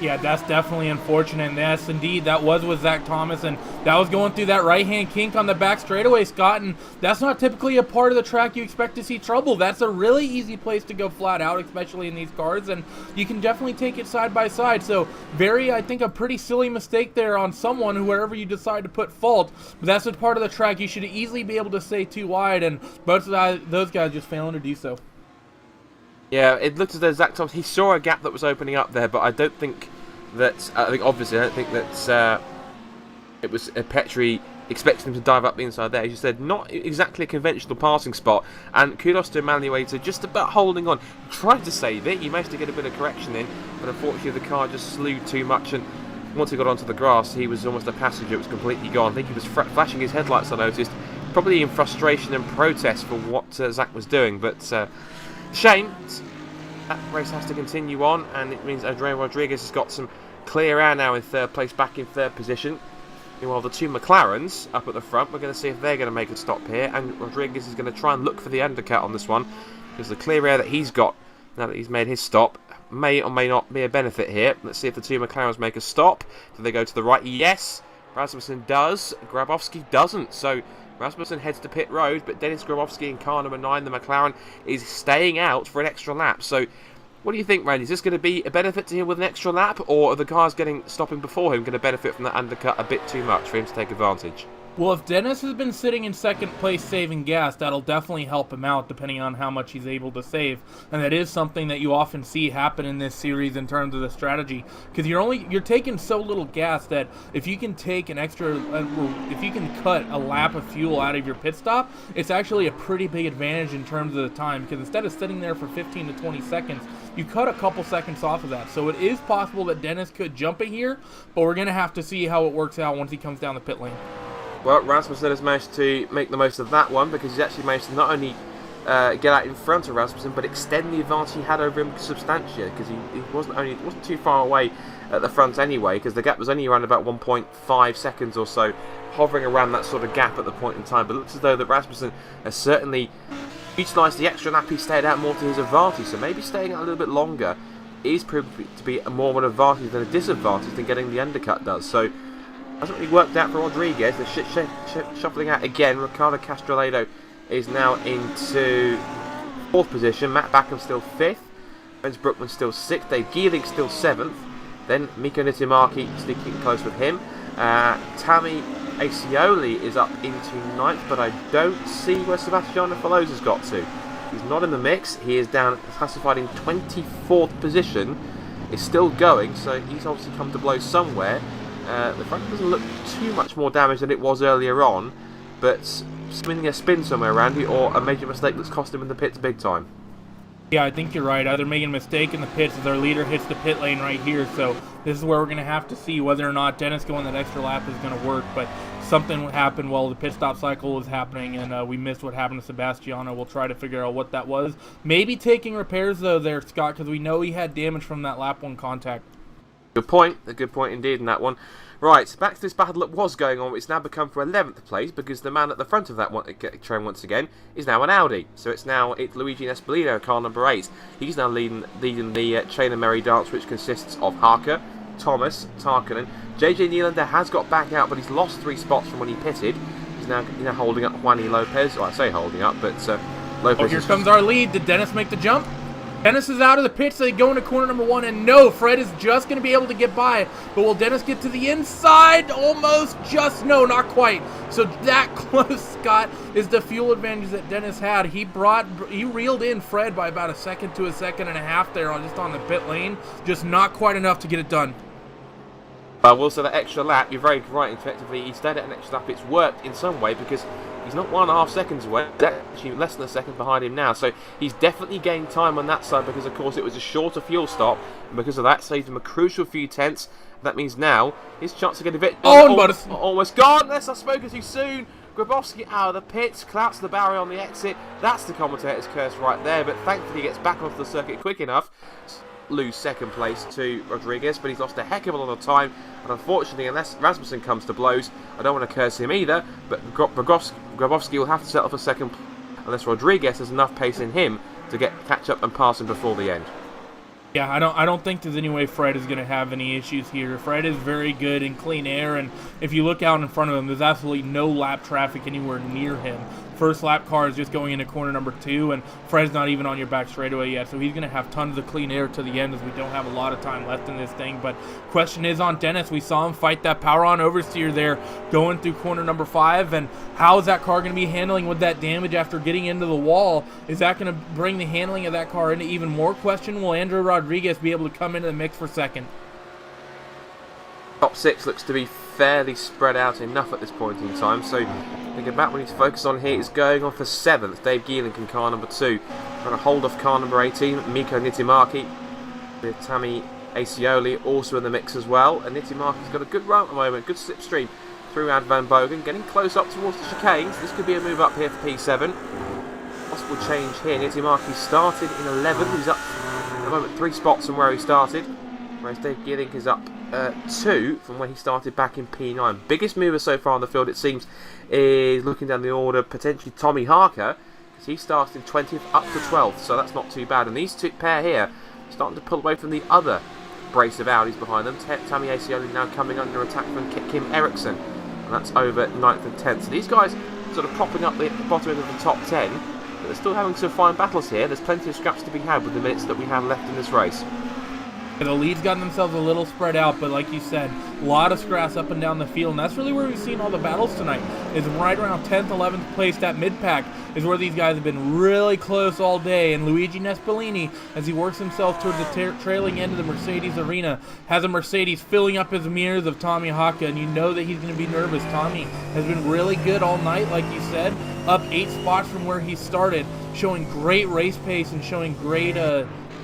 Yeah, that's definitely unfortunate. And yes, indeed, that was with Zach Thomas, and that was going through that right-hand kink on the back straightaway, Scott, and that's not typically a part of the track you expect to see trouble. That's a really easy place to go flat out, especially in these cars, and you can definitely take it side by side. So, I think, a pretty silly mistake there on someone, whoever you decide to put fault, but that's a part of the track you should easily be able to stay too wide, and both of those guys just failing to do so. Yeah, it looked as though Zach Thomas, he saw a gap that was opening up there, but I don't think that, I don't think that it was Petri expecting him to dive up the inside there. As you said, not exactly a conventional passing spot, and kudos to Emanuele to just about holding on. He tried to save it, he managed to get a bit of correction in, but unfortunately the car just slewed too much, and once he got onto the grass, he was almost a passenger. It was completely gone. I think he was flashing his headlights, I noticed, probably in frustration and protest for what Zach was doing. But shame that race has to continue on, and it means Adrian Rodriguez has got some clear air now in third place, back in third position. Meanwhile, the two McLarens up at the front, we're going to see if they're going to make a stop here, and Rodriguez is going to try and look for the undercut on this one, because the clear air that he's got now that he's made his stop may or may not be a benefit here. Let's see if the two McLarens make a stop. Do they go to the right? Yes, Rasmussen does. Grabowski doesn't. So Rasmussen heads to pit road, but Dennis Grabowski in car number 9, the McLaren, is staying out for an extra lap. So what do you think, Randy? Is this going to be a benefit to him with an extra lap, or are the cars stopping before him going to benefit from that undercut a bit too much for him to take advantage? Well, if Dennis has been sitting in second place saving gas, that'll definitely help him out depending on how much he's able to save. And that is something that you often see happen in this series in terms of the strategy. Because you're taking so little gas that if you can take an extra, if you can cut a lap of fuel out of your pit stop, it's actually a pretty big advantage in terms of the time. Because instead of sitting there for 15 to 20 seconds, you cut a couple seconds off of that. So it is possible that Dennis could jump it here, but we're going to have to see how it works out once he comes down the pit lane. Well, Rasmussen has managed to make the most of that one, because he's actually managed to not only get out in front of Rasmussen, but extend the advantage he had over him substantially, because he wasn't too far away at the front anyway, because the gap was only around about 1.5 seconds or so, hovering around that sort of gap at the point in time. But it looks as though that Rasmussen has certainly utilised the extra lap. He stayed out more to his advantage, so maybe staying out a little bit longer is proved to be more of an advantage than a disadvantage than getting the undercut does. So hasn't really worked out for Rodriguez. They're shuffling out again. Ricardo Castrolado is now into 4th position. Matt Backham still 5th. Renz Brookman still 6th. Dave Geeling still 7th. Then Miko Nitimaki sneaking close with him. Tammy Acioli is up into 9th, but I don't see where Sebastiano Filosa's got to. He's not in the mix. He is down, classified in 24th position. Is still going, so he's obviously come to blows somewhere. The front doesn't look too much more damaged than it was earlier on, but spinning a spin somewhere around it, or a major mistake that's cost him in the pits big time. Yeah, I think you're right. Either making a mistake in the pits as our leader hits the pit lane right here. So this is where we're going to have to see whether or not Dennis going that extra lap is going to work. But something happened while the pit stop cycle was happening, and we missed what happened to Sebastiano. We'll try to figure out what that was. Maybe taking repairs, though, there, Scott, because we know he had damage from that lap 1 contact. Good point. A good point indeed in that one. Right, back to this battle that was going on. It's now become for 11th place, because the man at the front of that train once again is now an Audi. So it's Luigi Nespolino, car number 8. He's now leading the chain of merry dance, which consists of Harker, Thomas, Tarkinen. JJ Nylander has got back out, but he's lost 3 spots from when he pitted. He's now holding up Juani Lopez. Well, I say holding up, but Lopez. Oh, here comes our lead. Did Dennis make the jump? Dennis is out of the pits, so they go into corner number 1, and no, Fred is just going to be able to get by. But will Dennis get to the inside? Almost, just, no, not quite. So that close, Scott, is the fuel advantage that Dennis had. He reeled in Fred by about a second to a second and a half there just on the pit lane. Just not quite enough to get it done. Well, so that extra lap, you're very right, effectively, he stayed at an extra lap. It's worked in some way, because he's not 1.5 seconds away. That's actually less than a second behind him now. So he's definitely gained time on that side, because, of course, it was a shorter fuel stop. And because of that, saved him a crucial few tenths. That means now his chance to get a bit... almost gone. Unless I've spoken too soon. Grabowski out of the pits, collapsed the barrier on the exit. That's the commentator's curse right there. But thankfully he gets back onto the circuit quick enough. Lose second place to Rodriguez, but he's lost a heck of a lot of time, and unfortunately, unless Rasmussen comes to blows, I don't want to curse him either, but Grabowski will have to settle for second unless Rodriguez has enough pace in him to catch up and pass him before the end. Yeah, I don't think there's any way Fred is going to have any issues here. Fred is very good in clean air, and if you look out in front of him, there's absolutely no lap traffic anywhere near him. First lap car is just going into corner number 2, and Fred's not even on your back straightaway yet, so he's going to have tons of clean air to the end, as we don't have a lot of time left in this thing. But question is on Dennis. We saw him fight that power-on oversteer there going through corner number 5, and how is that car going to be handling with that damage after getting into the wall? Is that going to bring the handling of that car into even more question? Will Andrew Rodriguez be able to come into the mix for second? Top 6 looks to be fairly spread out enough at this point in time, so I think about what we need to focus on here is going on for 7th. Dave Geeling in car number 2. Trying to hold off car number 18, Miko Nitimaki, with Tammy Acioli also in the mix as well. And Nitimaki's got a good run at the moment, good slipstream through Ad Van Bogen, getting close up towards the chicanes. This could be a move up here for P7. Possible change here. Nietimarki started in 11th. He's up at the moment 3 spots from where he started. Whereas Dave Geerling is up 2 from where he started back in P9. Biggest mover so far on the field, it seems, is looking down the order, potentially Tommy Harker, because he starts in 20th up to 12th, so that's not too bad. And these two pair here starting to pull away from the other brace of Audis behind them. Tammy Acioli now coming under attack from Kim Eriksson, and that's over 9th and 10th. So these guys sort of propping up the bottom end of the top 10, but they're still having some fine battles here. There's plenty of scraps to be had with the minutes that we have left in this race. The lead's gotten themselves a little spread out, but like you said, a lot of scraps up and down the field, and that's really where we've seen all the battles tonight, is right around 10th, 11th place. That mid-pack is where these guys have been really close all day, and Luigi Nespolini, as he works himself towards the trailing end of the Mercedes arena, has a Mercedes filling up his mirrors of Tommy Haka, and you know that he's going to be nervous. Tommy has been really good all night, like you said, up 8 spots from where he started, showing great race pace and showing great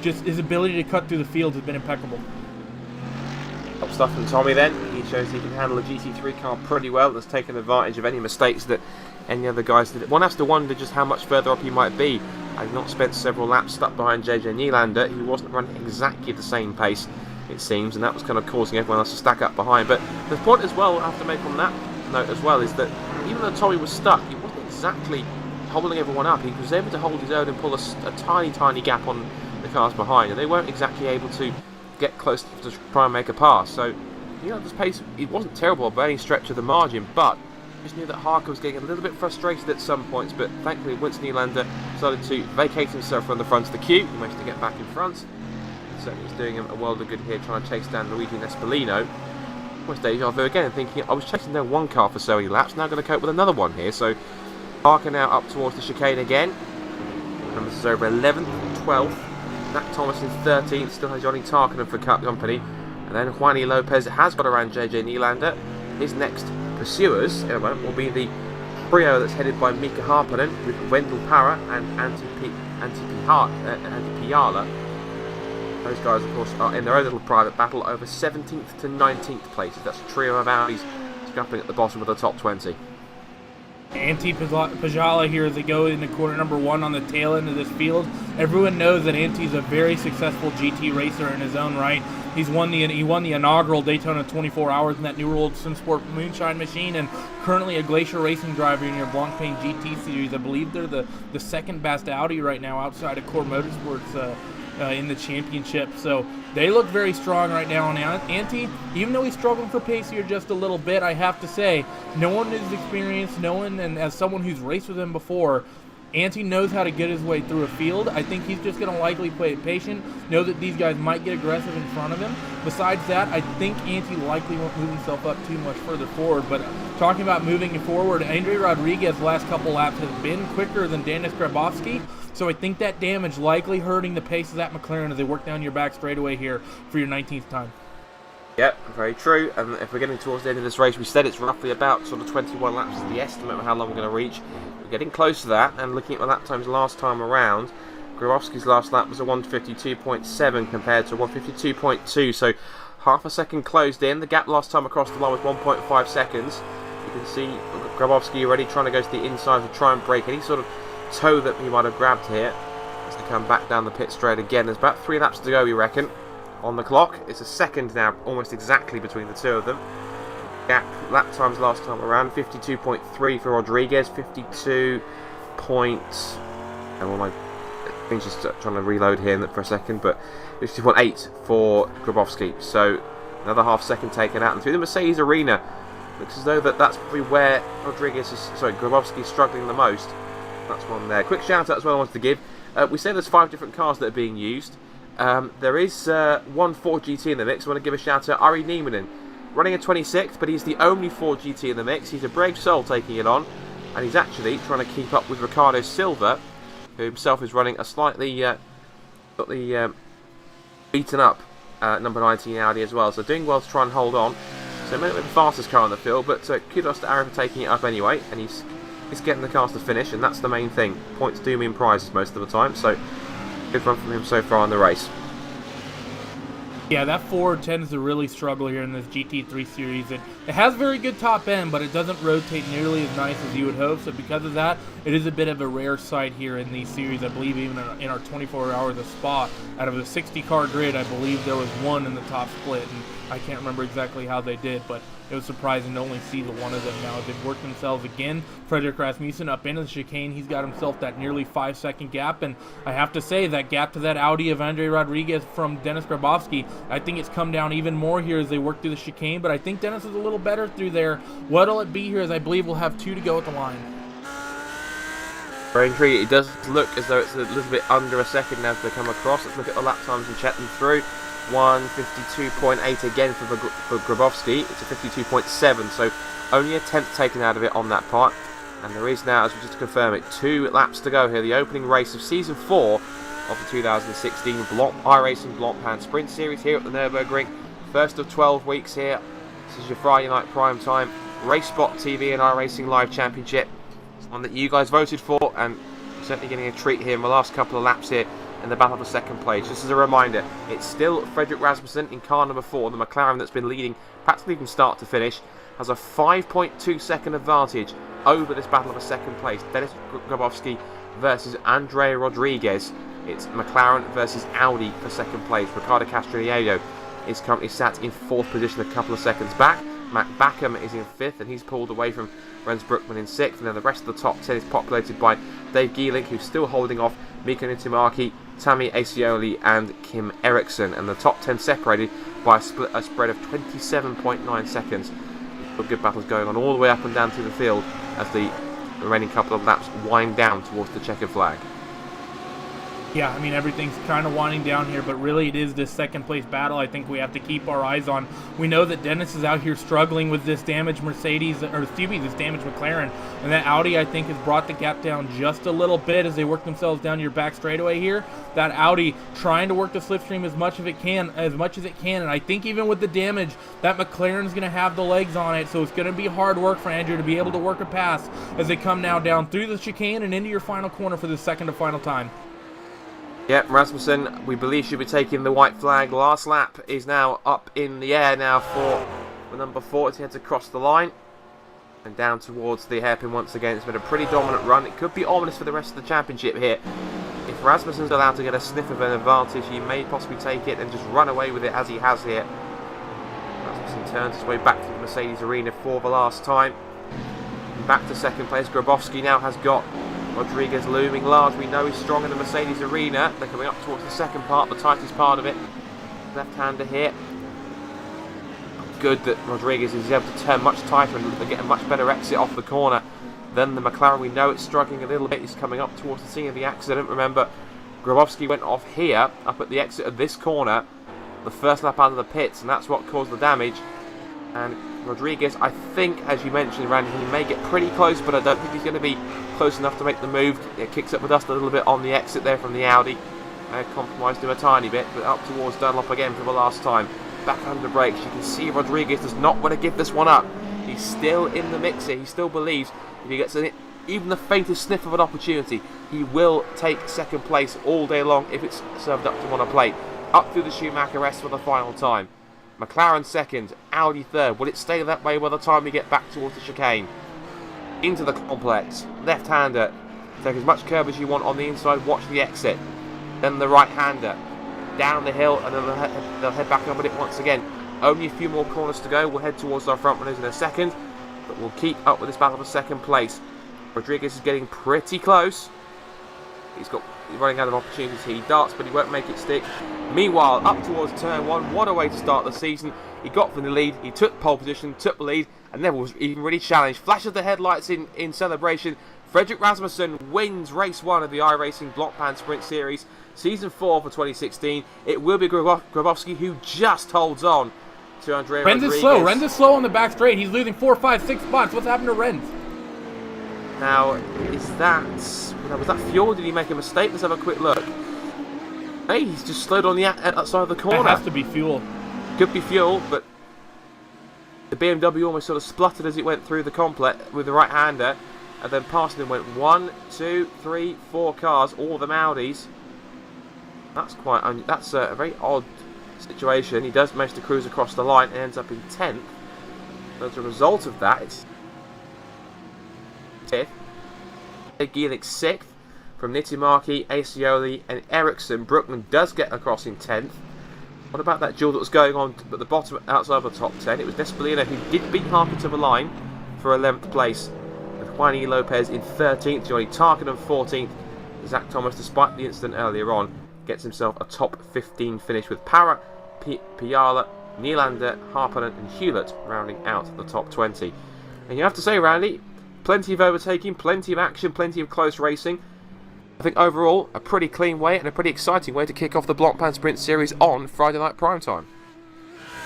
just his ability to cut through the field has been impeccable. Top stuff from Tommy then. He shows he can handle a GT3 car pretty well. Has taken advantage of any mistakes that any other guys did. One has to wonder just how much further up he might be. I've not spent several laps stuck behind JJ Nylander. He wasn't running exactly the same pace, it seems, and that was kind of causing everyone else to stack up behind. But the point as well I have to make on that note as well is that even though Tommy was stuck, he wasn't exactly holding everyone up. He was able to hold his own and pull a tiny gap on the cars behind, and they weren't exactly able to get close to try and make a pass. So, you know, this pace, it wasn't terrible by any stretch of the margin, but just knew that Harker was getting a little bit frustrated at some points. But thankfully, once Nylander started to vacate himself from the front of the queue, he managed to get back in front. Certainly was doing him a world of good here, trying to chase down Luigi Nespolino. Almost deja vu again, thinking I was chasing down one car for so many laps, now going to cope with another one here. So Harker now up towards the chicane again, and this is over 11th, 12th. Zach Thomas in 13th, still has Johnny Tarkinen for Cup Company. And then Juani Lopez has got around JJ Nylander. His next pursuers will be the trio that's headed by Mika Harpanen with Wendell Para and Antti Piala. Those guys, of course, are in their own little private battle over 17th to 19th places. That's a trio of Audis scrapping at the bottom of the top 20. Antti Pajala here as they go into corner number 1 on the tail end of this field. Everyone knows that Antti's a very successful GT racer in his own right. He won the inaugural Daytona 24 Hours in that New World SimSport Moonshine machine, and currently a Glacier Racing driver in your Blancpain GT series. I believe they're the second best Audi right now outside of Core Motorsports in the championship. So they look very strong right now. And Antti, even though he's struggling for pace here just a little bit, I have to say, knowing his experience, and as someone who's raced with him before, Antti knows how to get his way through a field. I think he's just going to likely play patient, know that these guys might get aggressive in front of him. Besides that, I think Antti likely won't move himself up too much further forward. But talking about moving forward, Andre Rodriguez last couple laps has been quicker than Denis Grabowski. So I think that damage likely hurting the pace of that McLaren as they work down your back straightaway here for your 19th time. Yep, very true. And if we're getting towards the end of this race, we said it's roughly about sort of 21 laps is the estimate of how long we're going to reach. We're getting close to that, and looking at my lap times last time around, Grabowski's last lap was a 152.7 compared to 152.2, so half a second closed in. The gap last time across the line was 1.5 seconds. You can see Grabowski already trying to go to the inside to try and break any sort of toe that he might have grabbed here. As they come back down the pit straight again. There's about 3 laps to go, we reckon, on the clock. It's a second now, almost exactly between the two of them. Gap lap times last time around, 52.3 for Rodriguez, 52 point... And my thing's just trying to reload here for a second, but 52.8 for Grabowski. So another half second taken out, and through the Mercedes arena, looks as though that's probably where Grabowski is struggling the most. That's one there. Quick shout out as well I wanted to give. We say there's 5 different cars that are being used. There is one Ford GT in the mix. I want to give a shout out Ari Nieminen, running a 26th, but he's the only Ford GT in the mix. He's a brave soul taking it on, and he's actually trying to keep up with Ricardo Silva, who himself is running a slightly beaten up number 19 Audi as well. So doing well to try and hold on. So maybe the fastest car in the field, but kudos to Aaron for taking it up anyway, and he's getting the cars to finish, and that's the main thing. Points do mean prizes most of the time, so good run from him so far in the race. Yeah, that Ford tends to really struggle here in this GT3 series. It has very good top end, but it doesn't rotate nearly as nice as you would hope. So because of that, it is a bit of a rare sight here in these series. I believe even in our 24 hours of Spa, out of the 60-car grid, I believe there was one in the top split. And I can't remember exactly how they did, but it was surprising to only see the one of them. Now they've worked themselves again. Frederick Rasmussen up into the chicane. He's got himself that nearly 5-second gap, and I have to say that gap to that Audi of Andre Rodriguez from Dennis Grabowski, I think it's come down even more here as they work through the chicane, but I think Dennis is a little better through there. What'll it be here, as I believe we'll have 2 to go at the line. Very intriguing. It does look as though it's a little bit under a second now as they come across. Let's look at the lap times and check them through. 1:52.8 again for Grabowski. It's a 52.7, so only a tenth taken out of it on that part. And there is now, as we just confirm it, 2 laps to go here. The opening race of Season 4 of the 2016 iRacing Blancpain Sprint Series here at the Nürburgring. First of 12 weeks here. This is your Friday night prime time RaceSpotTV and iRacingLive Championship. It's one that you guys voted for, and certainly getting a treat here in the last couple of laps here in the battle for second place. Just as a reminder, it's still Frederick Rasmussen in car number 4. The McLaren that's been leading practically from start to finish has a 5.2 second advantage over this battle for second place. Dennis Grabowski versus Andre Rodriguez. It's McLaren versus Audi for second place. Ricardo Castrillero is currently sat in 4th position, a couple of seconds back. Matt Backham is in 5th, and he's pulled away from Renz Brookman in 6th. And then the rest of the top 10 is populated by Dave Geeling, who's still holding off Mika Nitimaki, Tammy Asioli and Kim Eriksson, and the top 10 separated by a spread of 27.9 seconds. Good battles going on all the way up and down through the field as the remaining couple of laps wind down towards the checkered flag. Yeah, I mean, everything's kind of winding down here, but really it is this second place battle I think we have to keep our eyes on. We know that Dennis is out here struggling with this damaged Mercedes, or excuse me, this damaged McLaren, and that Audi I think has brought the gap down just a little bit as they work themselves down your back straightaway here. That Audi trying to work the slipstream as much as it can, and I think even with the damage, that McLaren's going to have the legs on it, so it's going to be hard work for Andrew to be able to work a pass as they come now down through the chicane and into your final corner for the second to final time. Yep, Rasmussen, we believe, should be taking the white flag. Last lap is now up in the air now for number 4 as he heads across the line and down towards the hairpin once again. It's been a pretty dominant run. It could be ominous for the rest of the championship here. If Rasmussen's allowed to get a sniff of an advantage, he may possibly take it and just run away with it as he has here. Rasmussen turns his way back to the Mercedes arena for the last time. Back to second place. Grabowski now has got Rodriguez looming large. We know he's strong in the Mercedes arena. They're coming up towards the second part, the tightest part of it. Left-hander here. Good that Rodriguez is able to turn much tighter and get a much better exit off the corner than the McLaren. We know it's struggling a little bit. He's coming up towards the scene of the accident. Remember, Grabowski went off here, up at the exit of this corner, the first lap out of the pits, and that's what caused the damage. And Rodriguez, I think, as you mentioned, Randy, he may get pretty close, but I don't think he's going to be close enough to make the move. It kicks up the dust a little bit on the exit there from the Audi. Compromised him a tiny bit, but up towards Dunlop again for the last time. Back under brakes. You can see Rodriguez does not want to give this one up. He's still in the mix here. He still believes if he gets even the faintest sniff of an opportunity, he will take second place all day long if it's served up to him on a plate. Up through the Schumacher S for the final time. McLaren second, Audi third. Will it stay that way by the time we get back towards the chicane? Into the complex. Left-hander. Take as much curve as you want on the inside. Watch the exit. Then the right-hander. Down the hill, and then they'll head back up at it once again. Only a few more corners to go. We'll head towards our front runners in a second, but we'll keep up with this battle for second place. Rodriguez is getting pretty close. He's running out of opportunities here. He darts, but he won't make it stick. Meanwhile, up towards turn 1, what a way to start the season. He got from the lead, he took pole position, took the lead, and never was even really challenged. Flash of the headlights in celebration. Frederick Rasmussen wins race 1 of the iRacing Blancpain Sprint Series, Season 4 for 2016. It will be Grabowski who just holds on to Andre Rodriguez. Renz is slow on the back straight. He's losing 4, 5, 6 spots. What's happened to Renz? Now, was that fuel? Did he make a mistake? Let's have a quick look. Hey, he's just slowed on the outside of the corner. It has to be fuel. Could be fuel, but the BMW almost sort of spluttered as it went through the complex with the right-hander, and then past him went 1, 2, 3, 4 cars, all of them Audis. That's a very odd situation. He does manage to cruise across the line and ends up in 10th. As a result of that, it's 5th. Gielik 6th from Nitimaki, Asioli and Ericsson. Brookman does get across in 10th. What about that duel that was going on at the bottom outside of the top 10? It was Despolino who did beat Harker to the line for 11th place, with Juan Lopez in 13th, Johnny Tarkin 14th. Zach Thomas, despite the incident earlier on, gets himself a top 15 finish with Parra, Piala, Nylander, Harponen and Hewlett rounding out the top 20. And you have to say, Randy, plenty of overtaking, plenty of action, plenty of close racing. I think overall, a pretty clean way and a pretty exciting way to kick off the Blancpain Sprint Series on Friday night primetime.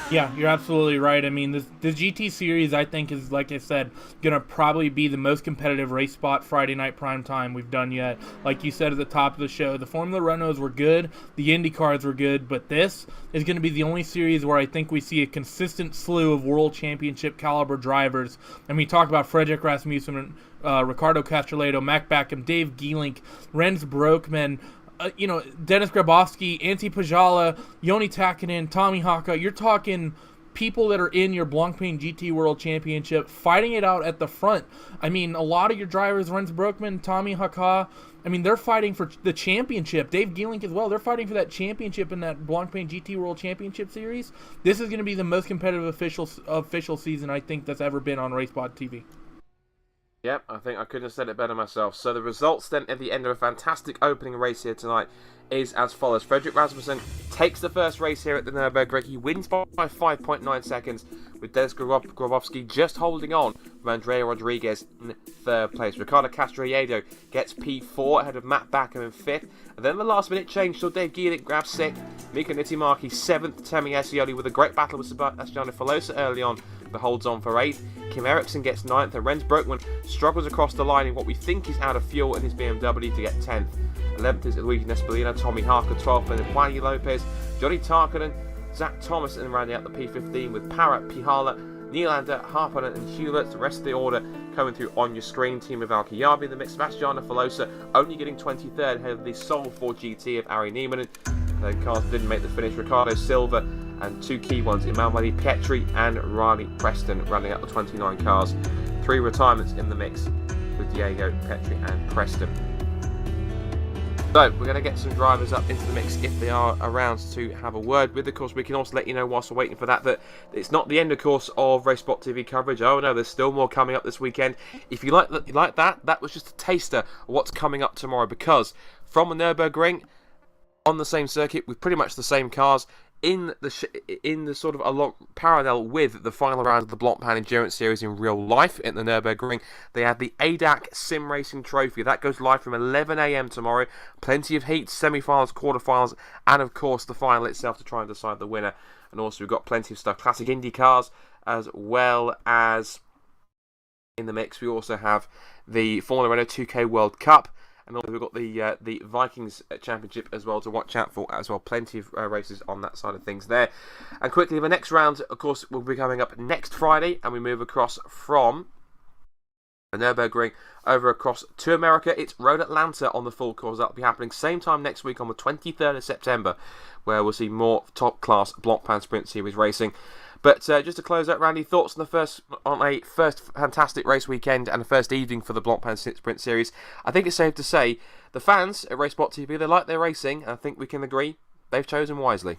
Yeah, you're absolutely right. I mean, the GT Series, I think, is, like I said, going to probably be the most competitive race spot Friday night primetime we've done yet. Like you said at the top of the show, the Formula Renaults were good, the Indy cars were good, but this is going to be the only series where I think we see a consistent slew of World Championship caliber drivers. And we talk about Frederick Rasmussen, Ricardo Castrolato, Mac Backham, Dave Gieling, Rens Broekman, Dennis Grabowski, Antti Pajala, Joni Takinen, Tommy Haka. You're talking people that are in your Blancpain GT World Championship fighting it out at the front. I mean, a lot of your drivers, Rens Broekman, Tommy Haka, I mean, they're fighting for the championship. Dave Gieling as well. They're fighting for that championship in that Blancpain GT World Championship Series. This is going to be the most competitive official season I think that's ever been on RaceSpotTV. Yep, I think I couldn't have said it better myself. So the results then at the end of a fantastic opening race here tonight is as follows. Frederick Rasmussen takes the first race here at the Nürburgring. He wins by 5.9 seconds, with Dennis Grabowski just holding on from Andrea Rodriguez in third place. Ricardo Castrolato gets P4 ahead of Matt Backham in 5th. And then the last minute change saw Dave Gielik grab 6th, Mika Nitimaki 7th, Temi Asioli with a great battle with Sebastiano Filosa early on, but holds on for 8th. Kim Eriksson gets 9th, and Rens Broekman struggles across the line in what we think is out of fuel in his BMW to get 10th. 11th is Luigi Nespolino, Tommy Harker 12th, and then Juan Lopez, Johnny Tarkinen, Zach Thomas, and rounding out the P15 with Parra, Pihala, Nylander, Harponen and Hewlett. The rest of the order coming through on your screen. Team of Alkiabi in the mix. Sebastiano Filosa only getting 23rd ahead of the sole 4GT of Ari Neiman. The cars didn't make the finish. Ricardo Silva and two key ones, Emanuele Pietri and Riley Preston, running out the 29 cars. 3 retirements in the mix with Diego, Petri and Preston. So, we're going to get some drivers up into the mix if they are around to have a word with. Of course, we can also let you know whilst we're waiting for that it's not the end, of course, of RaceSpotTV coverage. Oh no, there's still more coming up this weekend. If you like that was just a taster of what's coming up tomorrow, because from the Nürburgring, on the same circuit with pretty much the same cars, in the sort of along parallel with the final round of the Blancpain Endurance Series in real life at the Nürburgring, they have the ADAC Sim Racing Trophy. That goes live from 11 AM tomorrow. Plenty of heats, semi-finals, quarter-finals, and of course the final itself to try and decide the winner. And also we've got plenty of stuff, classic Indy cars, as well as in the mix we also have the Formula Renault 2K World Cup. And also we've got the Vikings Championship as well to watch out for as well. Plenty of races on that side of things there. And quickly, the next round, of course, will be coming up next Friday. And we move across from the Nürburgring over across to America. It's Road Atlanta on the full course. That'll be happening same time next week on the 23rd of September, where we'll see more top-class Blancpain Sprint Series racing. But just to close out, Randy, thoughts on a first fantastic race weekend and a first evening for the Blancpain Sprint Series? I think it's safe to say the fans at RaceSpotTV, they like their racing, and I think we can agree they've chosen wisely.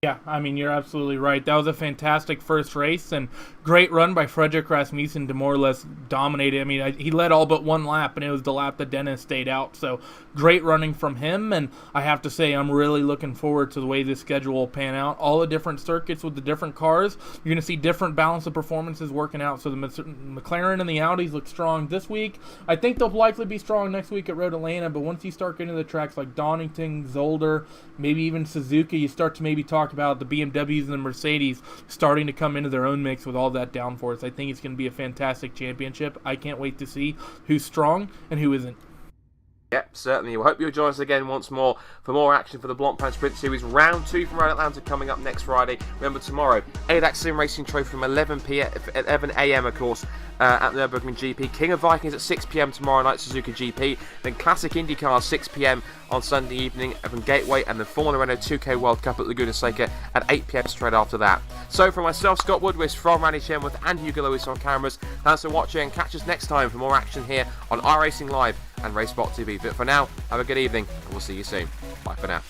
Yeah, I mean, you're absolutely right. That was a fantastic first race, and great run by Frederick Rasmussen to more or less dominate it. I mean, he led all but one lap, and it was the lap that Dennis stayed out. So great running from him, and I have to say I'm really looking forward to the way this schedule will pan out. All the different circuits with the different cars, you're going to see different balance of performances working out. So the McLaren and the Audis look strong this week. I think they'll likely be strong next week at Road Atlanta, but once you start getting to the tracks like Donington, Zolder, maybe even Suzuka, you start to maybe talk about the BMWs and the Mercedes starting to come into their own mix with all that downforce. I think it's going to be a fantastic championship. I can't wait to see who's strong and who isn't. Yep, certainly. We hope you'll join us again once more for more action for the Blancpain Sprint Series. Round 2 from Road Atlanta coming up next Friday. Remember, tomorrow, ADAC Sim Racing Trophy from 11 AM, of course. at Nürburgring GP. King of Vikings at 6 p.m. tomorrow night, Suzuka GP. Then Classic IndyCar 6 p.m. on Sunday evening from Gateway, and the Formula Renault 2K World Cup at Laguna Seca at 8 p.m. straight after that. So from myself, Scott Woodwist, from Randy Chenworth and Hugo Lewis on cameras, thanks for watching, and catch us next time for more action here on iRacing Live and RaceSpotTV. But for now, have a good evening, and we'll see you soon. Bye for now.